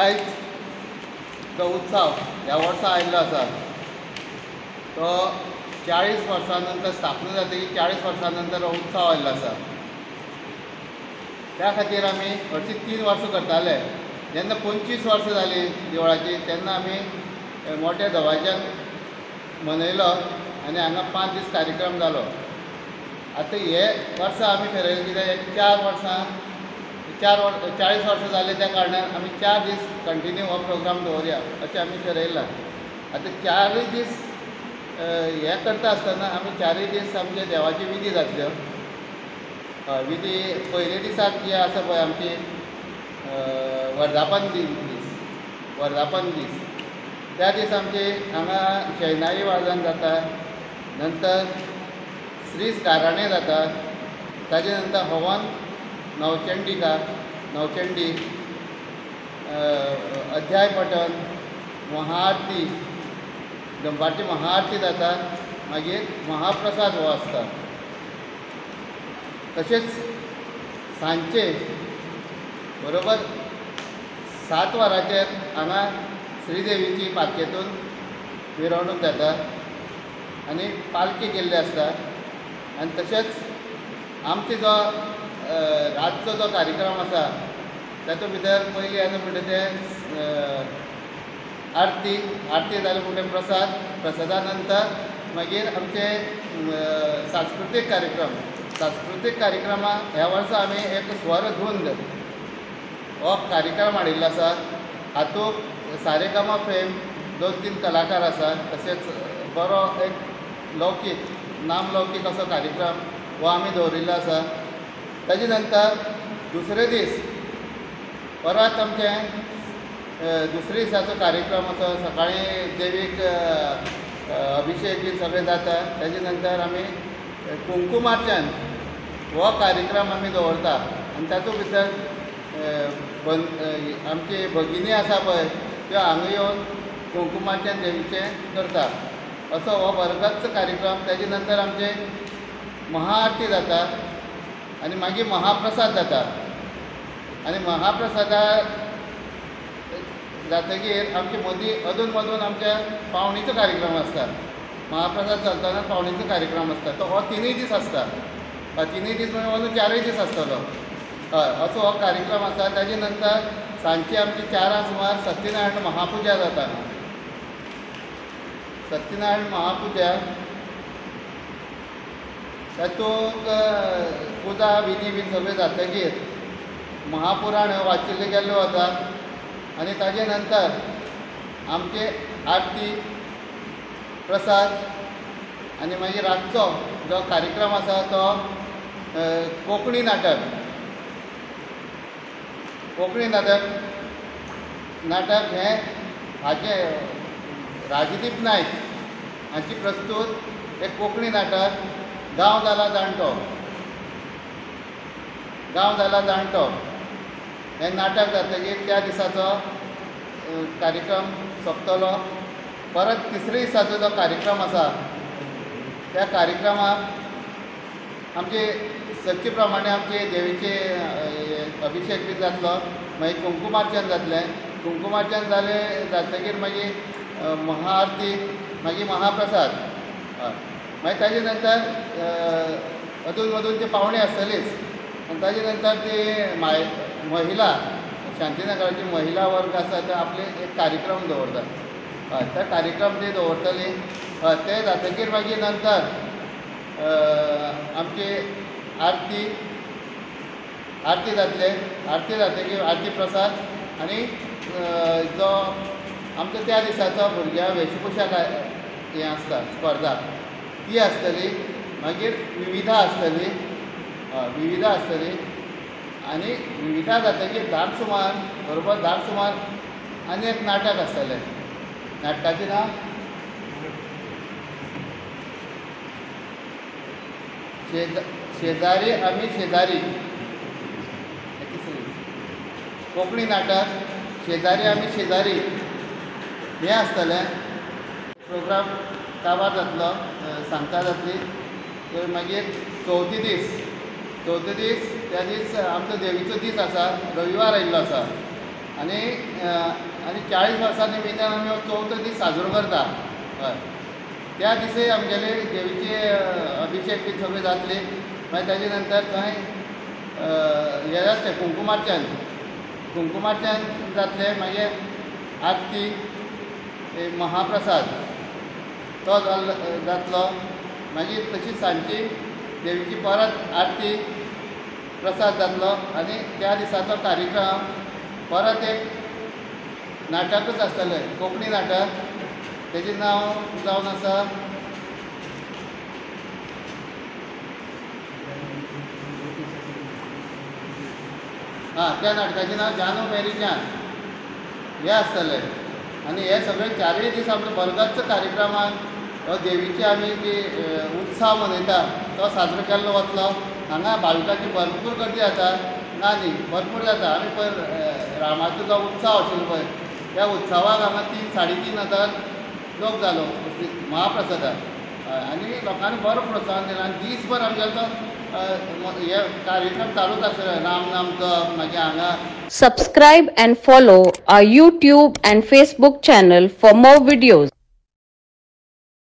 आयज जो उत्सव ह्या वर्सा आयिल्लो आसा तो 40 वर्सां नंतर स्थापना जातकीर 40 वर्सां नंतर हो उत्सव आयिल्लो आसा. त्या खातीर आमी हरशीं 3 वर्सां करताले. जेन्ना 25 वर्सां जालीं देवळाची तेन्ना आमी मोठ्या दबाज्यान मनयलो आनी हांगा 5 दीस कार्यक्रम जालो. आतां हे वर्सा आमी थारायलें कित्याक 40 वर्सां जाले त्या कारणान आमी 4 दीस कंटिन्यू हो प्रोग्राम दवरया अशें आमी थारायलां. आतां 4 दीस हें करता आसतना आमी 4 दीस आमचे देवाची विधी जातल्यो. विधी पयले दिसाक जी आसा पळय आमची वर्धापन दीस त्या दीस आमची हांगा शैनाई वादन जाता, नंतर श्रीस गाराणें जाता, ताजे नंतर हवन नवचंडी, अध्याय पठण, महाआरती, दनपारची महाआरती जाता, मागीर महाप्रसाद हो आसता. तशेंच सांजचे बरोबर 7 वरांचेर हांगा श्रीदेवीची पालखेतून मिरवणूक जाता आनी पालखी गेल्ली आसता. आनी तशेंच आमचो जो रातचो जो कार्यक्रम आसा तातूंत भितर पयलीं आसा म्हणटा तें आरती जाले म्हणटकीर प्रसादा नंतर मागीर आमचे सांस्कृतीक कार्यक्रमां ह्या वर्सा आमी एक स्वरधुंद हो कार्यक्रम हाडिल्लो आसा. हातूंत सारेगामा फेम 2-3 कलाकार आसा. तशेंच बरो एक नामलौकीक असो कार्यक्रम हो आमी दवरिल्लो आसा. ताजे नंतर दुसरे दीस परत आमचे दुसरे दिसाचो कार्यक्रम असो सकाळीं देवीक अभिशेक बी सगळें जाता. ताजे नंतर आमी कुंकुमार्चन हो कार्यक्रम आमी दवरता आनी तातूंत भितर आमची भगिनी आसा पळय त्यो हांगा येवन कुंकुमार्चन देवीचें करता. असो हो वर्गच कार्यक्रम. ताजे नंतर आमचे महाआरती जाता आनी मागीर महाप्रसाद जाता. आनी महाप्रसादा जातकीर आमचे मदीं अदून मदून आमच्या पावणीचो कार्यक्रम आसता. महाप्रसाद चलतना पावणीचो कार्यक्रम आसता. तो हो 3 दीस आसता. 3 दीस म्हणजे अंदून 4 दीस आसतलो. हय, असो हो कार्यक्रम आसा. ताजे नंतर सांजची आमची 4 सुमार सत्यनारायण महापुजा जाता. सत्यनारायण महापुजा तातूंत पुजा विधी बी सगळें जातकीर महापुराण वाचिल्ले गेल्लो वता आनी ताजे नंतर आमचे आरती प्रसाद आनी मागीर रातचो जो कार्यक्रम आसा तो कोंकणी नाटक हें हाचे राजदीप नायक हांची प्रस्तूत एक कोंकणी नाटक गांव जाला जाणटो हें नाटक जातकीर त्या दिसाचो कार्यक्रम सोंपतलो. परत तिसरे दिसाचो जो कार्यक्रम आसा त्या कार्यक्रमाक आमचे सच्चे प्रमाणे आमचे देवीचे अभिशेक बी जातलो. मागीर कुंकुमार्चन जातलें. कुंकुमार्चन जातकीर मागीर महाआरती, मागीर महाप्रसाद. मागीर ताजे नंतर अदून मदून ती पावणी आसतलीच. आनी ताजे नंतर ती महिला शांतीनगराची महिला वर्ग आसा ते आपले एक कार्यक्रम दवरता. ते कार्यक्रम ती दवरतली. ते जातकीर मागीर नंतर आमची आरती जातले. आरती जातकीर आरती प्रसाद आनी जो आमचो त्या दिसाचो भुरग्यां वेशभुशा हें आसता स्पर्धा ती आसतली. मागीर विविधा आसतली आनी विविधा जातकीर 10 सुमार आनी एक नाटक आसतलें. नाटकाचें नांव शेजारी आमी शेजारी. कोंकणी नाटक शेजारी आमी शेजारी हें आसतलें. प्रोग्राम काबार जातलो, सांगता जातली. मागीर चवथी दीस त्या दीस आमचो देवीचो दीस आसा. रविवार आयिल्लो आसा. आनी 40 वर्सां निमित्यान आमी हो चवथो दीस साजरो करता. हय, त्या दिसा आमगेले देवीचे अभिशेक बी सगळे जातले. मागीर ताजे नंतर थंय हें जातलें कुंकुमार्चन जातलें. मागीर आरती, महाप्रसाद तो जातलो. मागीर तशीच सांजची देवीची परत आरती, प्रसाद जातलो. आनी त्या दिसाचो कार्यक्रम परत एक नाटकूच आसतलें, कोंकणी नाटक. तेजें नांव जावन आसा त्या नाटकाचें नांव जानू मेरी जान हें आसतलें. आनी हे सगळे 4 दीस आमचो बरगच्च कार्यक्रमान हो देवीचे आमी जी उत्सव मनयता तो साजरो केल्लो वतलो. हांगा भाविकांची भरपूर गर्दी जाता. ना न्ही, भरपूर जाता. आमी पळय रामाचो जो उत्सव आशिल्लो पळय त्या उत्सवाक हांगा 3-3.5 लोक जालो महाप्रसादाक. आनी लोकांनी बरो प्रोत्साहन दिलें. आनी दीसभर आमगेलो तो हे कार्यक्रम चालूच आसतले. राम नाम जप. मागीर हांगा Subscribe and follow our YouTube and Facebook channel for more videos.